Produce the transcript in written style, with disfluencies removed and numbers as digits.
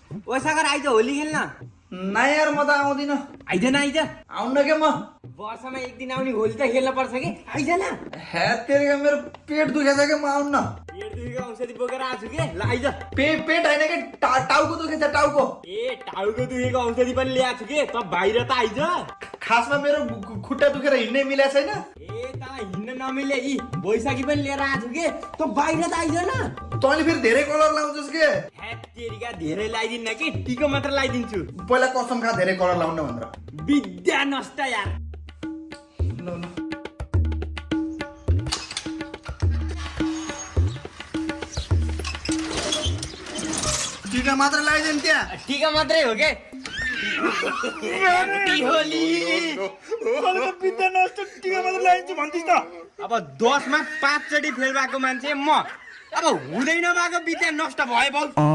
ओ सागर आइज होली खेल्न। नहीं यार म त आउँदिन। आइजन आइज। आउन्न के म। वर्षमा एक दिन आउने होली त खेल्न पर्छ कि। आइजन। हे तेरिका मेरो पेट दुखेछ के म आउन्न। पेट दुखेको औषधि बोकेर आछु के। ल आइज। पेट हैन के टाउको दुखेछ टाउको। ए टाउको दुखेको औषधि पनि ल्याएको छु के। त बाहिर त आइज। खासमा मेरो खुट्टा दुखेर हिँड्नै मिलेको छैन। ए तँलाई हिँड्न नमिले यी बैशाखी पनि लिएर आछु के। त बाहिर त आइज न। तैँले फेरि धेरै कलर लाउँछस् के। हे तेरिका धेरै लगाइदिन्न कि टिको मात्र लगाइदिन्छु। पहिला कसम खा धेरै कलर लाउन भनेर। विद्या नष्ट यार। ल ल टिका मात्र लगाइदिनु त्यहाँ। टिका मात्रै हो के। होली विद्या नष्ट टिका मात्र लगाइदिन्छु भन्थिस् त। अब 10 मा 5 चोटि फेल भएको मान्छे म। अब हुँदैन भएको विद्या नष्ट भयो बहु।